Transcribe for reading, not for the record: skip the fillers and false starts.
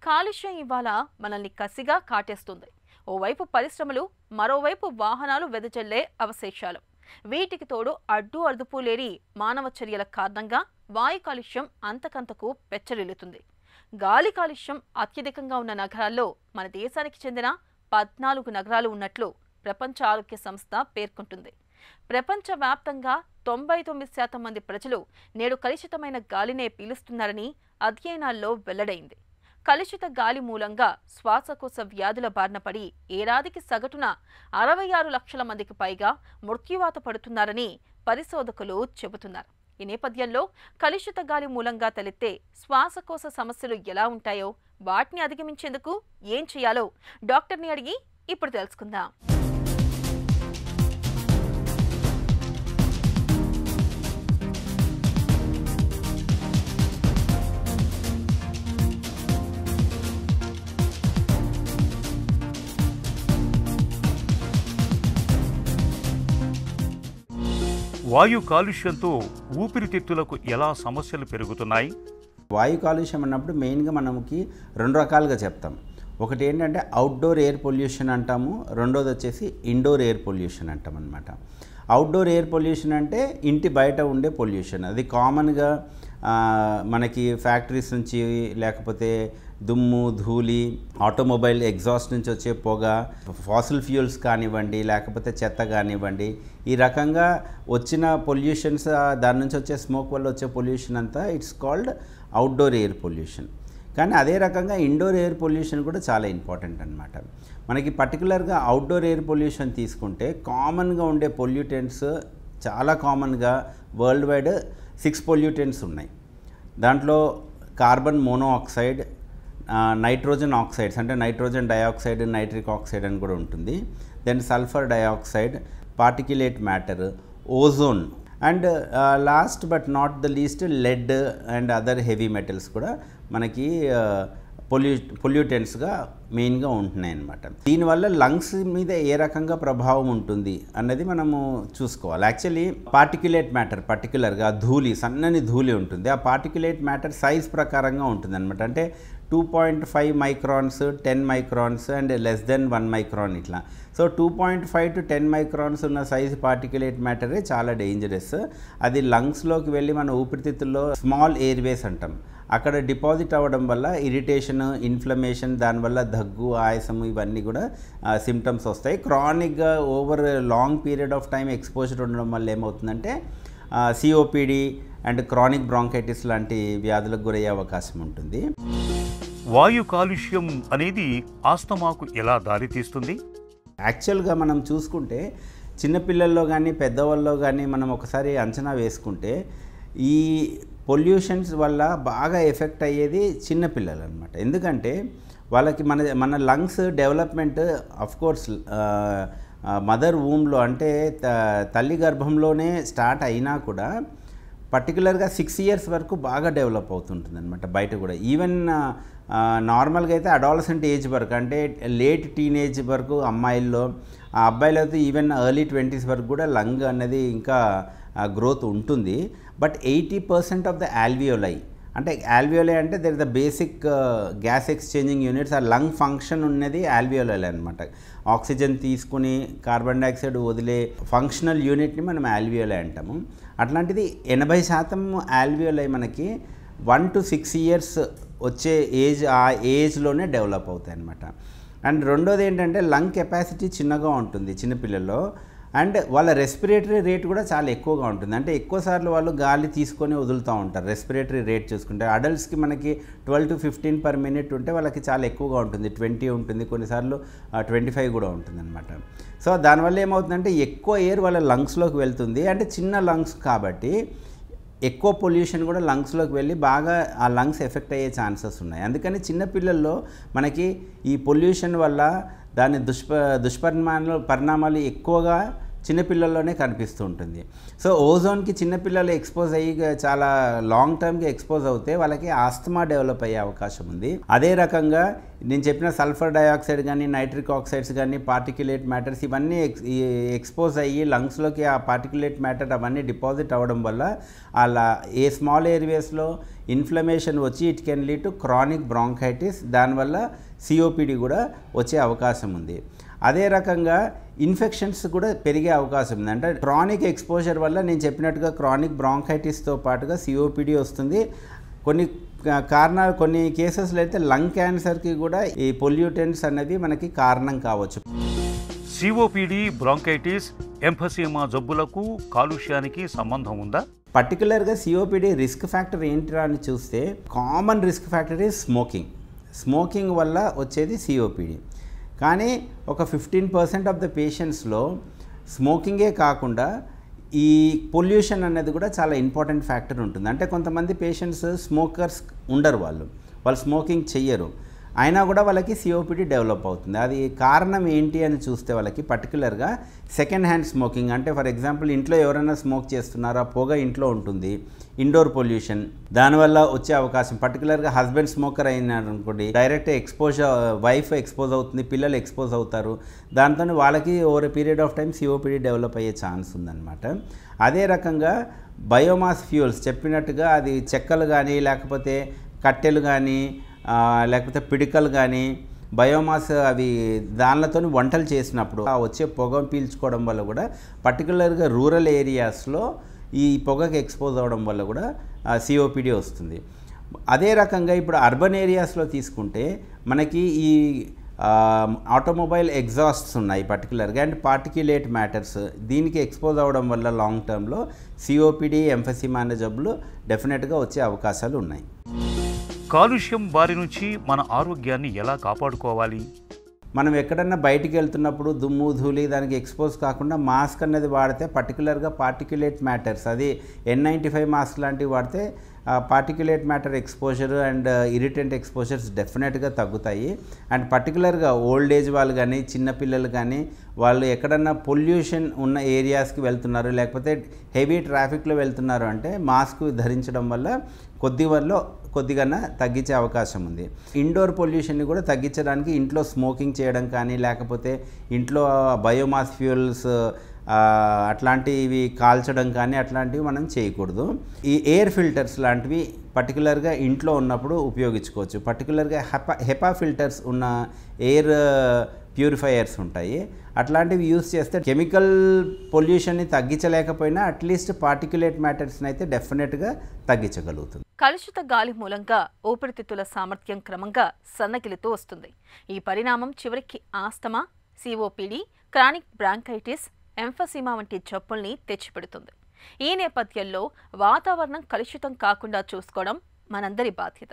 కాలుష్యం ఇవాళ మనల్ని కసిగా కాటేస్తుంది. ఓవైపు పరిశ్రమలు, మరోవైపు వాహనాలు వెదజల్లే అవశేషాలు. వీటికి తోడు అడ్డు అదుపు లేని మానవ చర్యల కారణంగా వాయు కాలుష్యం అంతకంతకు పెచ్చరిల్లుతుంది. గాలి కాలుష్యం అత్యధికంగా ఉన్న నగరాల్లో మన దేశానికి చెందిన 14 నగరాలు ఉన్నట్లు ప్రపంచ ఆరోగ్య సంస్థ పేర్కొంటుంది. ప్రపంచవ్యాప్తంగా 99% మంది ప్రజలు నేడు కలుషితమైన గాలినే పీలుస్తున్నారని అధ్యయనాల్లో వెల్లడైంది. కలుషిత గాలి మూలంగా శ్వాసకోశ వ్యాధుల బారిన పడి ఏడాదికి సగటున 66 లక్షల మందికి పైగా మృత్యువాత పడుతున్నారని పరిశోధకులు చెబుతున్నారు. ఈ నేపథ్యంలో కలుషిత గాలి మూలంగా తలెత్తే శ్వాసకోశ సమస్యలు ఎలా ఉంటాయో, వాటిని అధిగమించేందుకు ఏం చేయాలో డాక్టర్ని అడిగి ఇప్పుడు తెలుసుకుందాం. వాయు కాలుష్యంతో ఊపిరితిత్తులకు ఎలా సమస్యలు పెరుగుతున్నాయి? వాయు కాలుష్యం అన్నప్పుడు మెయిన్గా మనకి 2 రకాలుగా చెప్తాం. ఒకటి ఏంటంటే అవుట్డోర్ ఎయిర్ పొల్యూషన్ అంటాము, రెండోది వచ్చేసి ఇండోర్ ఎయిర్ పొల్యూషన్ అంటాం అనమాట. అవుట్డోర్ ఎయిర్ పొల్యూషన్ అంటే ఇంటి బయట ఉండే పొల్యూషన్. అది కామన్గా మనకి ఫ్యాక్టరీస్ నుంచి, లేకపోతే దుమ్ము, ధూళి, ఆటోమొబైల్ ఎగ్జాస్ట్ నుంచి వచ్చే పొగ, ఫాసిల్ ఫ్యూయల్స్ కానివ్వండి, లేకపోతే చెత్త కానివ్వండి, ఈ రకంగా వచ్చిన పొల్యూషన్స్, దాని నుంచి వచ్చే స్మోక్ వల్ల వచ్చే పొల్యూషన్ అంతా it's called outdoor air pollution. కానీ అదే రకంగా ఇండోర్ ఎయిర్ పొల్యూషన్ కూడా చాలా ఇంపార్టెంట్ అనమాట. మనకి పర్టికులర్గా అవుట్డోర్ ఎయిర్ పొల్యూషన్ తీసుకుంటే కామన్గా ఉండే పొల్యూటెంట్స్ చాలా కామన్గా వరల్డ్ వైడ్ 6 పొల్యూటెంట్స్ ఉన్నాయి. దాంట్లో కార్బన్ మోనోఆక్సైడ్, నైట్రోజన్ ఆక్సైడ్స్ అంటే నైట్రోజన్ డైఆక్సైడ్, నైట్రిక్ ఆక్సైడ్ అని కూడా ఉంటుంది. Then sulphur dioxide, particulate matter, ozone and last but not the least lead and other heavy metals కూడా మనకి పొల్యూటెంట్స్గా మెయిన్గా ఉంటున్నాయి అన్నమాట. దీనివల్ల లంగ్స్ మీద ఏ రకంగా ప్రభావం ఉంటుంది అన్నది మనము చూసుకోవాలి. యాక్చువల్లీ పార్టిక్యులేట్ మ్యాటర్, పర్టికులర్గా ధూళి, సన్నని ధూళి ఉంటుంది. ఆ పార్టిక్యులేట్ మ్యాటర్ సైజ్ ప్రకారంగా ఉంటుంది అనమాట. అంటే 2.5 microns, 10 microns and less than 1 micron ఇట్లా. సో 2.5 to 10 మైక్రాన్స్ ఉన్న సైజు పార్టిక్యులేట్ మ్యాటరే చాలా డేంజరస్. అది లంగ్స్లోకి వెళ్ళి మన ఊపిరితిత్తుల్లో స్మాల్ ఎయిర్వేస్ అంటాం, అక్కడ డిపాజిట్ అవ్వడం వల్ల ఇరిటేషన్, ఇన్ఫ్లమేషన్, దానివల్ల దగ్గు, ఆయాసము ఇవన్నీ కూడా సిమ్టమ్స్ వస్తాయి. క్రానిక్గా over long period of time exposure ఉండడం వల్ల ఏమవుతుందంటే సిఓపిడి అండ్ క్రానిక్ బ్రాంకైటిస్ లాంటి వ్యాధులకు గురయ్యే అవకాశం ఉంటుంది. వాయు కాలుష్యం అనేది ఆస్తమాకు ఎలా దారితీస్తుంది? యాక్చువల్గా మనం చూసుకుంటే చిన్నపిల్లల్లో కానీ పెద్దవాళ్ళలో కానీ మనం ఒకసారి అంచనా వేసుకుంటే ఈ పొల్యూషన్స్ వల్ల బాగా ఎఫెక్ట్ అయ్యేది చిన్నపిల్లలు అనమాట. ఎందుకంటే వాళ్ళకి మన లంగ్స్ డెవలప్మెంట్ అఫ్కోర్స్ మదర్ వూమ్లో అంటే తల్లి గర్భంలోనే స్టార్ట్ అయినా కూడా పర్టికులర్గా 6 ఇయర్స్ వరకు బాగా డెవలప్ అవుతుంటుంది అనమాట. బయట కూడా ఈవెన్ నార్మల్గా అయితే అడాలసెంట్ ఏజ్ వరకు అంటే లేట్ టీనేజ్ వరకు అమ్మాయిల్లో, ఆ అబ్బాయిలు అయితే ఈవెన్ ఎర్లీ 20s వరకు కూడా లంగ్ అనేది ఇంకా గ్రోత్ ఉంటుంది. బట్ 80% ఆఫ్ ద ఆల్వియోలై, అంటే ఆల్వియోలై అంటే there the basic gas exchanging units, ఆ లంగ్ ఫంక్షన్ ఉన్నది ఆల్వియోలై అనమాట. ఆక్సిజన్ తీసుకుని కార్బన్ డైఆక్సైడ్ వదిలే ఫంక్షనల్ యూనిట్ని మనం ఆల్వియోలై అంటాము. అట్లాంటిది 80% ఆల్వియోలై మనకి 1 to 6 ఇయర్స్ వచ్చే ఏజ్, ఆ ఏజ్లోనే డెవలప్ అవుతాయి అన్నమాట. అండ్ రెండోది ఏంటంటే లంగ్ కెపాసిటీ చిన్నగా ఉంటుంది చిన్నపిల్లల్లో, అండ్ వాళ్ళ రెస్పిరేటరీ రేట్ కూడా చాలా ఎక్కువగా ఉంటుంది. అంటే ఎక్కువసార్లు వాళ్ళు గాలి తీసుకొని వదులుతూ ఉంటారు. రెస్పిరేటరీ రేట్ చూసుకుంటే అడల్ట్స్కి మనకి 12 to 15 per minute ఉంటే వాళ్ళకి చాలా ఎక్కువగా ఉంటుంది, 20 ఉంటుంది, కొన్నిసార్లు 25 కూడా ఉంటుంది అనమాట. సో దానివల్ల ఏమవుతుందంటే ఎక్కువ ఎయిర్ వాళ్ళ లంగ్స్లోకి వెళ్తుంది. అంటే చిన్న లంగ్స్ కాబట్టి ఎక్కువ పొల్యూషన్ కూడా లంగ్స్లోకి వెళ్ళి బాగా ఆ లంగ్స్ ఎఫెక్ట్ అయ్యే ఛాన్సెస్ ఉన్నాయి. అందుకని చిన్నపిల్లల్లో మనకి ఈ పొల్యూషన్ వల్ల దాని దుష్పరిణామాలు ఎక్కువగా చిన్నపిల్లల్లోనే కనిపిస్తూ ఉంటుంది. సో ఓజోన్కి చిన్నపిల్లలు ఎక్స్పోజ్ అయ్యి చాలా లాంగ్ టర్మ్కి ఎక్స్పోజ్ అవుతే వాళ్ళకి ఆస్తమా డెవలప్ అయ్యే అవకాశం ఉంది. అదే రకంగా నేను చెప్పిన సల్ఫర్ డయాక్సైడ్ కానీ నైట్రిక్ ఆక్సైడ్స్ కానీ పార్టిక్యులేట్ మ్యాటర్స్ ఇవన్నీ ఎక్స్పోజ్ అయ్యి లంగ్స్లోకి ఆ పార్టిక్యులేట్ మ్యాటర్ అవన్నీ డిపాజిట్ అవ్వడం వల్ల అలా ఏ స్మాల్ ఏరియాస్లో ఇన్ఫ్లమేషన్ వచ్చి it can lead to chronic bronchitis, దానివల్ల సిఓపిడి కూడా వచ్చే అవకాశం ఉంది. అదే రకంగా ఇన్ఫెక్షన్స్ కూడా పెరిగే అవకాశం ఉంది. అంటే క్రానిక్ ఎక్స్పోజర్ వల్ల నేను చెప్పినట్టుగా క్రానిక్ బ్రాంకైటిస్తో పాటుగా సిఓపిడి వస్తుంది. కొన్ని కేసెస్లో అయితే లంగ్ క్యాన్సర్కి కూడా ఈ పొల్యూటెంట్స్ అనేవి మనకి కారణం కావచ్చు. సిఓపిడి, బ్రాంకైటిస్, ఎంఫసీమా జబ్బులకు కాలుష్యానికి సంబంధం ఉందా? పర్టికులర్గా సిఓపిడి రిస్క్ ఫ్యాక్టర్ ఏంటిరా అని చూస్తే common risk factor is smoking వల్ల వచ్చేది సిఓపిడి. కానీ ఒక 15% ఆఫ్ ద పేషెంట్స్లో స్మోకింగే కాకుండా ఈ పొల్యూషన్ అనేది కూడా చాలా ఇంపార్టెంట్ ఫ్యాక్టర్ ఉంటుంది. అంటే కొంతమంది పేషెంట్స్ స్మోకర్స్ ఉండరు, వాళ్ళు స్మోకింగ్ చెయ్యరు, అయినా కూడా వాళ్ళకి సిఓపిడి డెవలప్ అవుతుంది. అది కారణం ఏంటి అని చూస్తే వాళ్ళకి పర్టికులర్గా సెకండ్ హ్యాండ్ స్మోకింగ్, అంటే ఫర్ ఎగ్జాంపుల్ ఇంట్లో ఎవరైనా స్మోక్ చేస్తున్నారో ఆ పొగ ఇంట్లో ఉంటుంది, ఇండోర్ పొల్యూషన్, దానివల్ల వచ్చే అవకాశం. పర్టికులర్గా హస్బెండ్ స్మోకర్ అయినారు అనుకోండి, డైరెక్ట్ వైఫ్ ఎక్స్పోజ్ అవుతుంది, పిల్లలు ఎక్స్పోజ్ అవుతారు, దాంతో వాళ్ళకి over a period of time COPD develop అయ్యే ఛాన్స్ ఉందన్నమాట. అదే రకంగా బయోమాస్ ఫ్యూయల్స్ చెప్పినట్టుగా అది చెక్కలు కానీ లేకపోతే కట్టెలు కానీ లేకపోతే పిడికలు కానీ బయోమాస్ అవి దానిలతో వంటలు చేసినప్పుడు ఆ వచ్చే పొగ పీల్చుకోవడం వల్ల కూడా పర్టికులర్గా రూరల్ ఏరియాస్లో ఈ పొగకి ఎక్స్పోజ్ అవ్వడం వల్ల కూడా సిఓపిడి వస్తుంది. అదే రకంగా ఇప్పుడు అర్బన్ ఏరియాస్లో తీసుకుంటే మనకి ఈ ఆటోమొబైల్ ఎగ్జాస్ట్స్ ఉన్నాయి పర్టికులర్గా, అండ్ పార్టిక్యులేట్ మ్యాటర్స్, దీనికి ఎక్స్పోజ్ అవ్వడం వల్ల లాంగ్ టర్మ్లో సిఓపిడి, ఎంఫసీమా అనే జబ్బులు డెఫినెట్గా వచ్చే అవకాశాలు ఉన్నాయి. కాలుష్యం బారి నుంచి మన ఆరోగ్యాన్ని ఎలా కాపాడుకోవాలి? మనం ఎక్కడన్నా బయటికి వెళ్తున్నప్పుడు దుమ్ము ధూళి దానికి ఎక్స్పోజ్ కాకుండా మాస్క్ అనేది వాడితే పర్టికులర్గా పార్టిక్యులేట్ మ్యాటర్స్, అది N95 మాస్క్ లాంటివి వాడితే particulate matter exposure and irritant exposures డెఫినెట్గా తగ్గుతాయి. అండ్ పర్టికులర్గా ఓల్డ్ ఏజ్ వాళ్ళు కానీ చిన్నపిల్లలు కానీ వాళ్ళు ఎక్కడన్నా పొల్యూషన్ ఉన్న ఏరియాస్కి వెళ్తున్నారు లేకపోతే హెవీ ట్రాఫిక్లో వెళ్తున్నారు అంటే మాస్క్ ధరించడం వల్ల కొద్దిగా తగ్గించే అవకాశం ఉంది. ఇండోర్ పొల్యూషన్ని కూడా తగ్గించడానికి ఇంట్లో స్మోకింగ్ చేయడం కానీ లేకపోతే ఇంట్లో బయోమాస్ ఫ్యూయల్స్ అట్లాంటివి కాల్చడం కానీ అట్లాంటివి మనం చేయకూడదు. ఈ ఎయిర్ ఫిల్టర్స్ లాంటివి పర్టికులర్గా ఇంట్లో ఉన్నప్పుడు ఉపయోగించుకోవచ్చు. పర్టికులర్గా హెపా ఫిల్టర్స్ ఉన్న ఎయిర్ ప్యూరిఫైయర్స్ ఉంటాయి, అట్లాంటివి యూస్ చేస్తే కెమికల్ పొల్యూషన్ని తగ్గించలేకపోయినా అట్లీస్ట్ పార్టిక్యులేట్ మ్యాటర్స్ని అయితే డెఫినెట్గా తగ్గించగలుగుతుంది. కలుషిత గాలి మూలంగా ఊపిరితిత్తుల సామర్థ్యం క్రమంగా సన్నగిలుతూ వస్తుంది. ఈ పరిణామం చివరికి ఆస్తమా, సిఓపిడి, క్రానిక్ బ్రాంకైటిస్, ఎంఫసీమా వంటి జబ్బుల్ని తెచ్చిపెడుతుంది. ఈ నేపథ్యంలో వాతావరణం కలుషితం కాకుండా చూసుకోవడం మనందరి బాధ్యత.